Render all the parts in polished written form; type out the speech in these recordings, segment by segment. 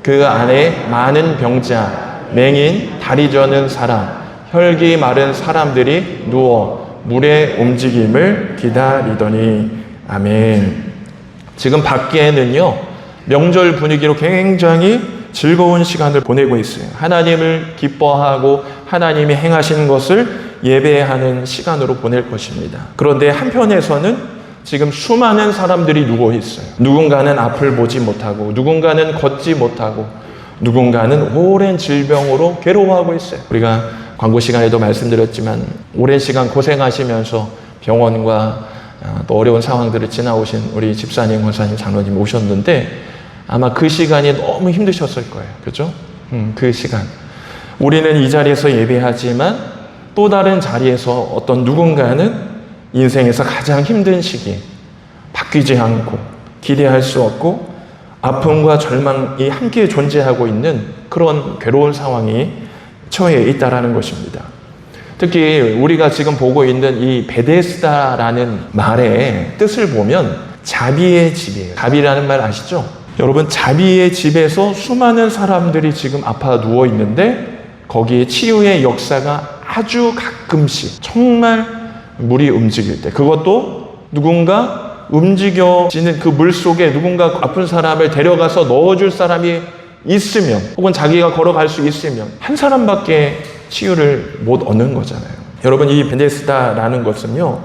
그 안에 많은 병자, 맹인, 다리 저는 사람, 혈기 마른 사람들이 누워 물의 움직임을 기다리더니. 아멘. 지금 밖에는요, 명절 분위기로 굉장히 즐거운 시간을 보내고 있어요. 하나님을 기뻐하고 하나님이 행하신 것을 예배하는 시간으로 보낼 것입니다. 그런데 한편에서는 지금 수많은 사람들이 누워 있어요. 누군가는 앞을 보지 못하고, 누군가는 걷지 못하고, 누군가는 오랜 질병으로 괴로워하고 있어요. 우리가 광고 시간에도 말씀드렸지만 오랜 시간 고생하시면서 병원과 또 어려운 상황들을 지나오신 우리 집사님, 권사님, 장로님 오셨는데 아마 그 시간이 너무 힘드셨을 거예요. 그죠? 그 시간. 우리는 이 자리에서 예배하지만 또 다른 자리에서 어떤 누군가는 인생에서 가장 힘든 시기, 바뀌지 않고 기대할 수 없고 아픔과 절망이 함께 존재하고 있는 그런 괴로운 상황이 처해 있다라는 것입니다. 특히 우리가 지금 보고 있는 이 베데스다라는 말의 뜻을 보면 자비의 집이에요. 자비라는 말 아시죠? 여러분, 자비의 집에서 수많은 사람들이 지금 아파 누워 있는데 거기에 치유의 역사가 아주 가끔씩, 정말 물이 움직일 때, 그것도 누군가 움직여지는 그 물 속에 누군가 아픈 사람을 데려가서 넣어줄 사람이 있으면, 혹은 자기가 걸어갈 수 있으면 한 사람밖에 치유를 못 얻는 거잖아요. 여러분, 이 베데스다라는 것은요,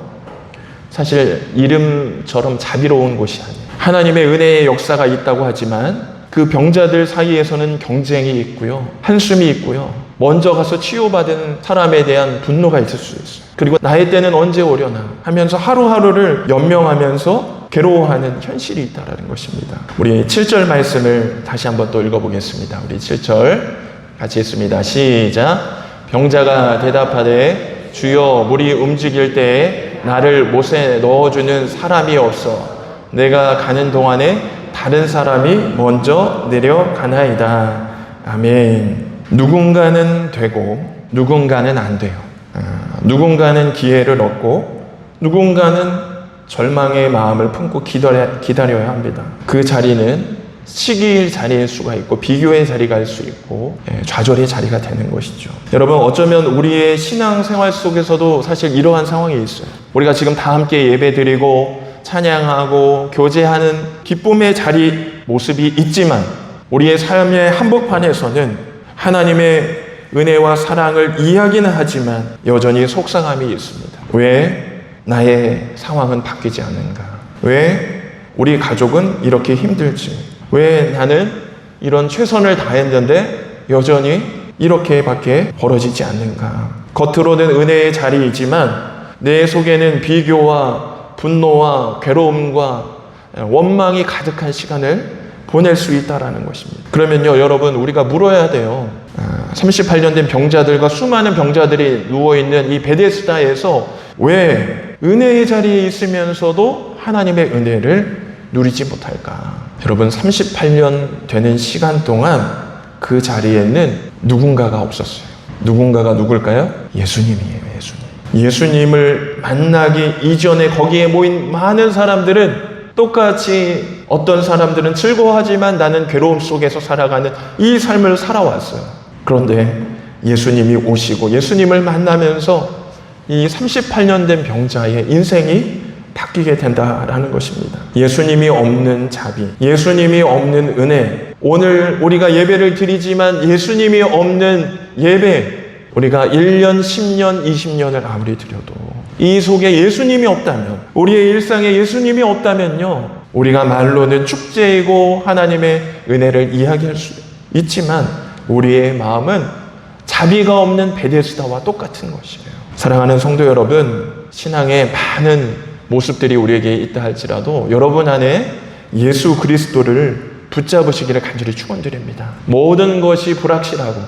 사실 이름처럼 자비로운 곳이 아니에요. 하나님의 은혜의 역사가 있다고 하지만 그 병자들 사이에서는 경쟁이 있고요, 한숨이 있고요, 먼저 가서 치유받은 사람에 대한 분노가 있을 수 있어요. 그리고 나의 때는 언제 오려나 하면서 하루하루를 연명하면서 괴로워하는 현실이 있다는 것입니다. 우리 7절 말씀을 다시 한번 또 읽어보겠습니다. 우리 7절 같이 읽습니다. 시작. 병자가 대답하되 주여, 물이 움직일 때에 나를 못에 넣어주는 사람이 없어 내가 가는 동안에 다른 사람이 먼저 내려가나이다. 아멘. 누군가는 되고 누군가는 안 돼요. 누군가는 기회를 얻고 누군가는 절망의 마음을 품고 기다려야 합니다. 그 자리는 시기의 자리일 수가 있고 비교의 자리가 될 수 있고 좌절의 자리가 되는 것이죠. 여러분, 어쩌면 우리의 신앙생활 속에서도 사실 이러한 상황이 있어요. 우리가 지금 다 함께 예배드리고 찬양하고 교제하는 기쁨의 자리 모습이 있지만 우리의 삶의 한복판에서는 하나님의 은혜와 사랑을 이야기는 하지만 여전히 속상함이 있습니다. 왜 나의 상황은 바뀌지 않는가? 왜 우리 가족은 이렇게 힘들지? 왜 나는 이런 최선을 다했는데 여전히 이렇게밖에 벌어지지 않는가? 겉으로는 은혜의 자리이지만 내 속에는 비교와 분노와 괴로움과 원망이 가득한 시간을 보낼 수 있다는 것입니다. 그러면요, 여러분, 우리가 물어야 돼요. 38년 된 병자들과 수많은 병자들이 누워있는 이 베데스다에서 왜 은혜의 자리에 있으면서도 하나님의 은혜를 누리지 못할까? 여러분, 38년 되는 시간 동안 그 자리에는 누군가가 없었어요. 누군가가 누굴까요? 예수님이에요. 예수님을 만나기 이전에 거기에 모인 많은 사람들은 똑같이 어떤 사람들은 즐거워하지만 나는 괴로움 속에서 살아가는 이 삶을 살아왔어요. 그런데 예수님이 오시고 예수님을 만나면서 이 38년 된 병자의 인생이 바뀌게 된다라는 것입니다. 예수님이 없는 자비, 예수님이 없는 은혜, 오늘 우리가 예배를 드리지만 예수님이 없는 예배, 우리가 1년, 10년, 20년을 아무리 드려도 이 속에 예수님이 없다면, 우리의 일상에 예수님이 없다면요, 우리가 말로는 축제이고 하나님의 은혜를 이야기할 수 있지만 우리의 마음은 자비가 없는 베데스다와 똑같은 것이에요. 사랑하는 성도 여러분, 신앙에 많은 모습들이 우리에게 있다 할지라도 여러분 안에 예수 그리스도를 붙잡으시기를 간절히 축원드립니다. 모든 것이 불확실하고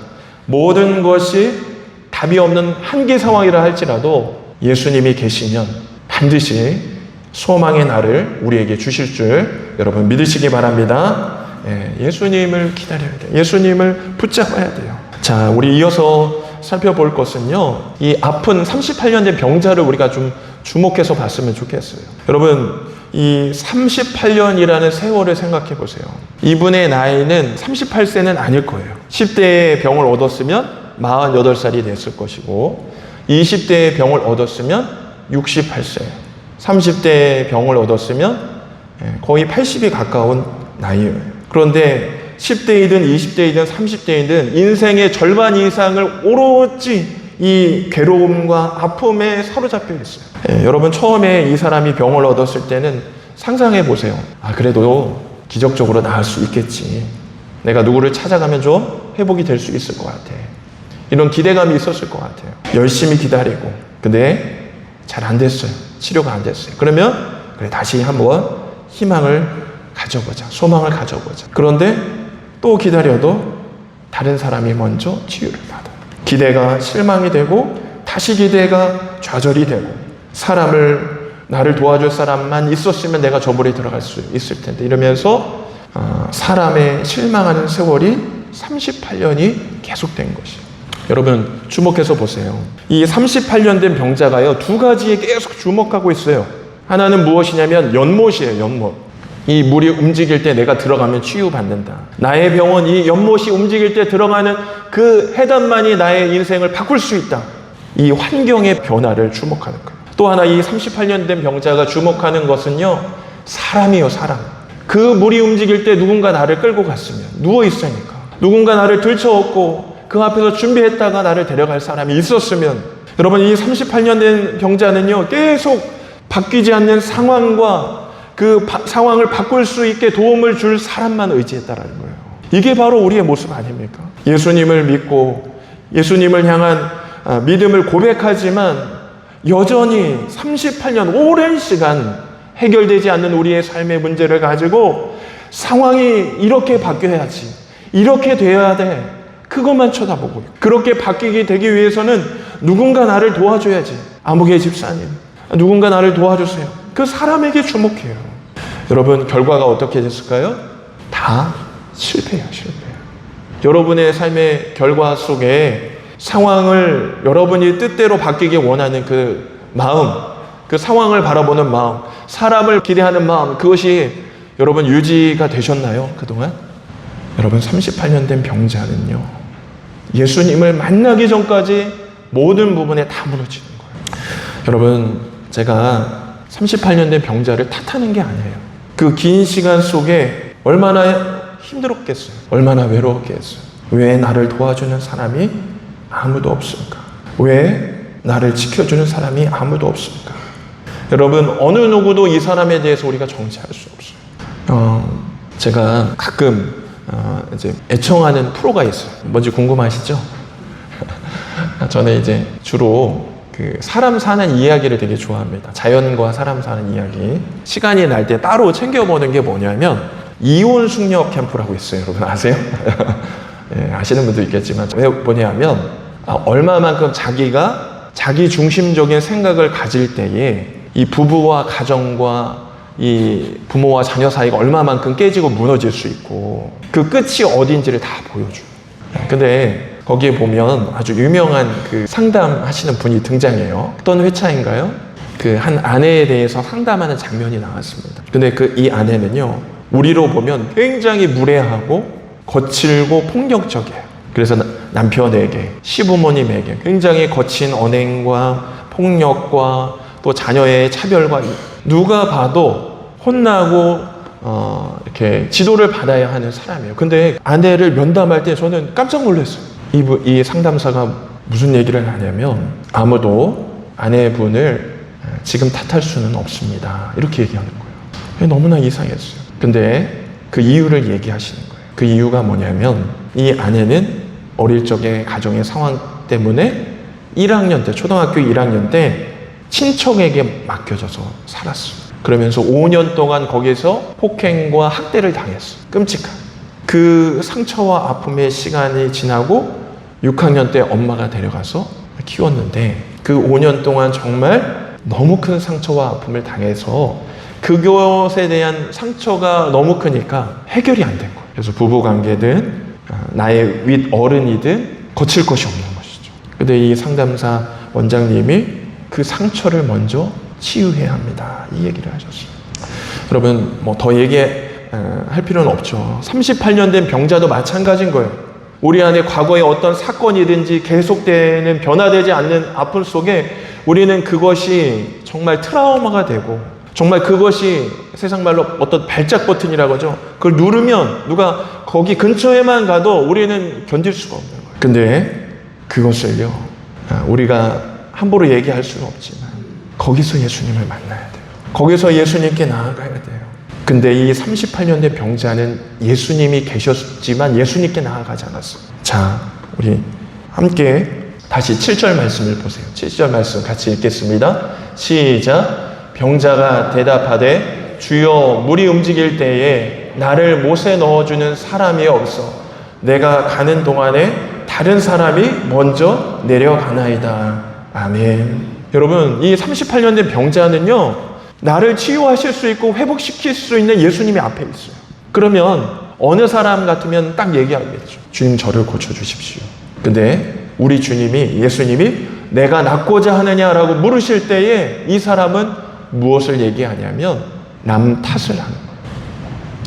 모든 것이 답이 없는 한계 상황이라 할지라도 예수님이 계시면 반드시 소망의 날을 우리에게 주실 줄 여러분 믿으시기 바랍니다. 예수님을 기다려야 돼요. 예수님을 붙잡아야 돼요. 자, 우리 이어서 살펴볼 것은요, 이 아픈 38년 된 병자를 우리가 좀 주목해서 봤으면 좋겠어요. 여러분, 이 38년이라는 세월을 생각해 보세요. 이분의 나이는 38세는 아닐 거예요. 10대에 병을 얻었으면 48살이 됐을 것이고 20대에 병을 얻었으면 68세, 30대에 병을 얻었으면 거의 80이 가까운 나이예요. 그런데 10대이든 20대이든 30대이든 인생의 절반 이상을 오롯이 이 괴로움과 아픔에 사로잡혀 있어요. 여러분 처음에 이 사람이 병을 얻었을 때는 상상해 보세요. 그래도 기적적으로 나을 수 있겠지. 내가 누구를 찾아가면 좀 회복이 될 수 있을 것 같아. 이런 기대감이 있었을 것 같아요. 열심히 기다리고 근데 잘 안 됐어요. 치료가 안 됐어요. 그러면 그래 다시 한번 희망을 가져보자. 소망을 가져보자. 그런데 또 기다려도 다른 사람이 먼저 치유를 받아요. 기대가 실망이 되고 다시 기대가 좌절이 되고 나를 도와줄 사람만 있었으면 내가 저 불에 들어갈 수 있을 텐데 이러면서 사람의 실망하는 세월이 38년이 계속된 것이에요. 여러분 주목해서 보세요. 이 38년 된 병자가요 2가지에 계속 주목하고 있어요. 하나는 무엇이냐면 연못이에요. 연못. 이 물이 움직일 때 내가 들어가면 치유받는다. 나의 병은 이 연못이 움직일 때 들어가는 그 해답만이 나의 인생을 바꿀 수 있다. 이 환경의 변화를 주목하는 거예요. 또 하나 이 38년 된 병자가 주목하는 것은요 사람이요 사람. 그 물이 움직일 때 누군가 나를 끌고 갔으면 누워있으니까 누군가 나를 들쳐업고 그 앞에서 준비했다가 나를 데려갈 사람이 있었으면 여러분 이 38년 된 병자는요 계속 바뀌지 않는 상황과 그 상황을 바꿀 수 있게 도움을 줄 사람만 의지했다라는 거예요. 이게 바로 우리의 모습 아닙니까? 예수님을 믿고 예수님을 향한 믿음을 고백하지만 여전히 38년 오랜 시간 해결되지 않는 우리의 삶의 문제를 가지고 상황이 이렇게 바뀌어야지 이렇게 되어야 돼 그것만 쳐다보고 그렇게 바뀌게 되기 위해서는 누군가 나를 도와줘야지. 아무개 집사님 누군가 나를 도와주세요. 그 사람에게 주목해요. 여러분 결과가 어떻게 됐을까요? 다 실패해요. 여러분의 삶의 결과 속에 상황을 여러분이 뜻대로 바뀌기 원하는 그 마음, 그 상황을 바라보는 마음, 사람을 기대하는 마음, 그것이 여러분 유지가 되셨나요? 그동안? 여러분 38년 된 병자는요 예수님을 만나기 전까지 모든 부분에 다 무너지는 거예요. 여러분 제가 38년 된 병자를 탓하는 게 아니에요. 그 긴 시간 속에 얼마나 힘들었겠어요. 얼마나 외로웠겠어요. 왜 나를 도와주는 사람이 아무도 없을까? 왜 나를 지켜주는 사람이 아무도 없을까? 여러분 어느 누구도 이 사람에 대해서 우리가 정죄할 수 없어요. 제가 가끔 이제 애청하는 프로가 있어요. 뭔지 궁금하시죠? 저는 이제 주로 그 사람 사는 이야기를 되게 좋아합니다. 자연과 사람 사는 이야기. 시간이 날 때 따로 챙겨보는 게 뭐냐면 이혼 숙녀 캠프라고 있어요. 여러분 아세요? 네, 아시는 분도 있겠지만 왜 뭐냐면 얼마만큼 자기가 자기 중심적인 생각을 가질 때에 이 부부와 가정과 이 부모와 자녀 사이가 얼마만큼 깨지고 무너질 수 있고 그 끝이 어딘지를 다 보여줘요. 근데 거기에 보면 아주 유명한 그 상담하시는 분이 등장해요. 어떤 회차인가요? 그 한 아내에 대해서 상담하는 장면이 나왔습니다. 근데 그 이 아내는요 우리로 보면 굉장히 무례하고 거칠고 폭력적이에요. 그래서 남편에게 시부모님에게 굉장히 거친 언행과 폭력과 또 자녀의 차별과 누가 봐도 혼나고 이렇게 지도를 받아야 하는 사람이에요. 근데 아내를 면담할 때 저는 깜짝 놀랐어요. 이 상담사가 무슨 얘기를 하냐면 아무도 아내분을 지금 탓할 수는 없습니다. 이렇게 얘기하는 거예요. 너무나 이상했어요. 근데 그 이유를 얘기하시는 거예요. 그 이유가 뭐냐면 이 아내는 어릴 적에 가정의 상황 때문에 1학년 때 초등학교 1학년 때 친척에게 맡겨져서 살았어요. 그러면서 5년 동안 거기에서 폭행과 학대를 당했어요. 끔찍한. 그 상처와 아픔의 시간이 지나고 6학년 때 엄마가 데려가서 키웠는데 그 5년 동안 정말 너무 큰 상처와 아픔을 당해서 그것에 대한 상처가 너무 크니까 해결이 안 된 거예요. 그래서 부부관계든 나의 윗 어른이든 거칠 것이 없는 것이죠. 근데 이 상담사 원장님이 그 상처를 먼저 치유해야 합니다. 이 얘기를 하셨어요. 여러분 뭐 더 얘기할 필요는 없죠. 38년 된 병자도 마찬가지인 거예요. 우리 안에 과거에 어떤 사건이든지 계속되는 변화되지 않는 아픔 속에 우리는 그것이 정말 트라우마가 되고 정말 그것이 세상 말로 어떤 발작 버튼이라고 하죠. 그걸 누르면 누가 거기 근처에만 가도 우리는 견딜 수가 없는 거예요. 근데 그것을요, 우리가 함부로 얘기할 수는 없지만 거기서 예수님을 만나야 돼요. 거기서 예수님께 나아가야 돼요. 근데 이 38년 된 병자는 예수님이 계셨지만 예수님께 나아가지 않았어요. 자, 우리 함께 다시 7절 말씀을 보세요. 7절 말씀 같이 읽겠습니다. 시작. 병자가 대답하되 주여 물이 움직일 때에 나를 못에 넣어주는 사람이 없어 내가 가는 동안에 다른 사람이 먼저 내려가나이다. 아멘. 여러분, 이 38년 된 병자는요, 나를 치유하실 수 있고 회복시킬 수 있는 예수님이 앞에 있어요. 그러면 어느 사람 같으면 딱 얘기하겠죠. 주님, 저를 고쳐주십시오. 근데 우리 주님이, 예수님이 내가 낫고자 하느냐라고 물으실 때에 이 사람은 무엇을 얘기하냐면 남 탓을 하는 거예요.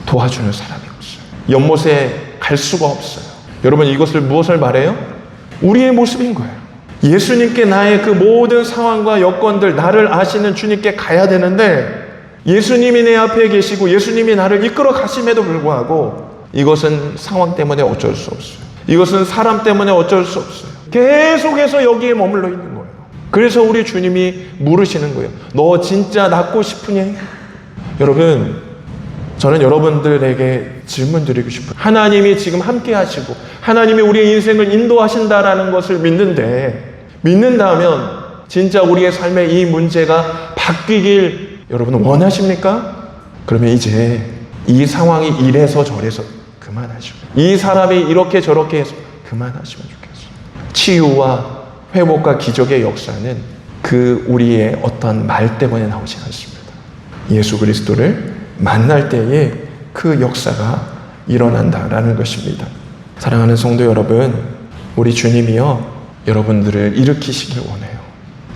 도와주는 사람이 없어요. 연못에 갈 수가 없어요. 여러분, 이것을 무엇을 말해요? 우리의 모습인 거예요. 예수님께 나의 그 모든 상황과 여건들, 나를 아시는 주님께 가야 되는데 예수님이 내 앞에 계시고 예수님이 나를 이끌어 가심에도 불구하고 이것은 상황 때문에 어쩔 수 없어요. 이것은 사람 때문에 어쩔 수 없어요. 계속해서 여기에 머물러 있는 거예요. 그래서 우리 주님이 물으시는 거예요. 너 진짜 낫고 싶으니? 여러분, 저는 여러분들에게 질문 드리고 싶어요. 하나님이 지금 함께 하시고 하나님이 우리의 인생을 인도하신다라는 것을 믿는다면 진짜 우리의 삶의 이 문제가 바뀌길 여러분 원하십니까? 그러면 이제 이 상황이 이래서 저래서 그만하시고 이 사람이 이렇게 저렇게 해서 그만하시면 좋겠어요. 치유와 회복과 기적의 역사는 그 우리의 어떤 말 때문에 나오지 않습니다. 예수 그리스도를 만날 때에 그 역사가 일어난다라는 것입니다. 사랑하는 성도 여러분, 우리 주님이요, 여러분들을 일으키시길 원해요.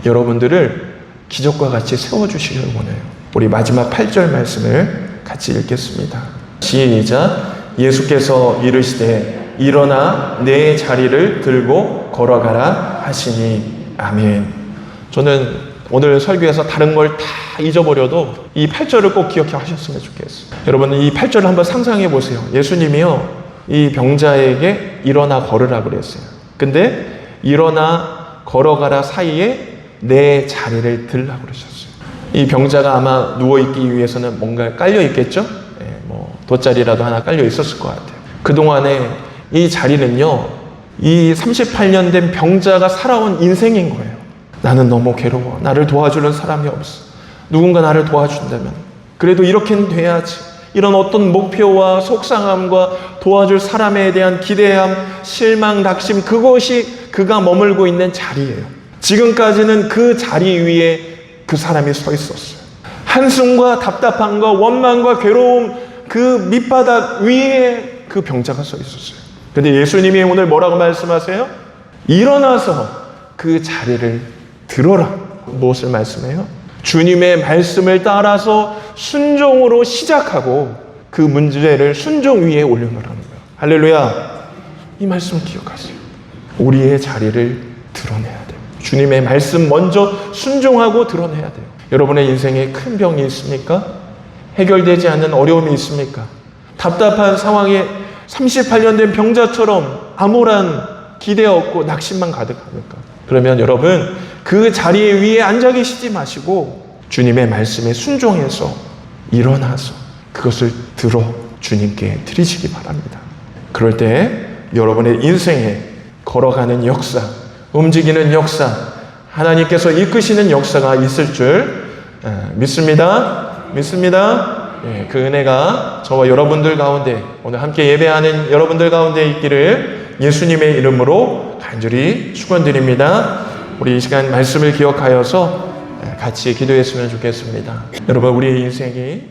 여러분들을 기적과 같이 세워주시길 원해요. 우리 마지막 8절 말씀을 같이 읽겠습니다. 시작. 예수께서 이르시되 일어나 내 자리를 들고 걸어가라 하시니. 아멘. 저는 오늘 설교에서 다른 걸 다 잊어버려도 이 8절을 꼭 기억하셨으면 좋겠어요. 여러분, 이 8절을 한번 상상해 보세요. 예수님이요, 이 병자에게 일어나 걸으라 그랬어요. 근데 일어나 걸어가라 사이에 내 자리를 들라 그러셨어요. 이 병자가 아마 누워있기 위해서는 뭔가 깔려있겠죠? 뭐 돗자리라도 하나 깔려 있었을 것 같아요. 그동안에 이 자리는요, 이 38년 된 병자가 살아온 인생인 거예요. 나는 너무 괴로워. 나를 도와주는 사람이 없어. 누군가 나를 도와준다면 그래도 이렇게는 돼야지. 이런 어떤 목표와 속상함과 도와줄 사람에 대한 기대함, 실망, 낙심, 그것이 그가 머물고 있는 자리예요. 지금까지는 그 자리 위에 그 사람이 서 있었어요. 한숨과 답답함과 원망과 괴로움, 그 밑바닥 위에 그 병자가 서 있었어요. 근데 예수님이 오늘 뭐라고 말씀하세요? 일어나서 그 자리를 들어라. 무엇을 말씀해요? 주님의 말씀을 따라서 순종으로 시작하고 그 문제를 순종 위에 올려놓으라는 거예요. 할렐루야. 이 말씀 기억하세요. 우리의 자리를 드러내야 돼요. 주님의 말씀 먼저 순종하고 드러내야 돼요. 여러분의 인생에 큰 병이 있습니까? 해결되지 않는 어려움이 있습니까? 답답한 상황에 38년 된 병자처럼 암울한 기대 없고 낙심만 가득합니까? 그러면 여러분, 그 자리에 위에 앉아 계시지 마시고 주님의 말씀에 순종해서 일어나서 그것을 들어 주님께 드리시기 바랍니다. 그럴 때 여러분의 인생에 걸어가는 역사, 움직이는 역사, 하나님께서 이끄시는 역사가 있을 줄 믿습니다. 그 은혜가 저와 여러분들 가운데, 오늘 함께 예배하는 여러분들 가운데 있기를 예수님의 이름으로 간절히 축원드립니다. 우리 이 시간 말씀을 기억하여서 같이 기도했으면 좋겠습니다. 여러분, 우리의 인생이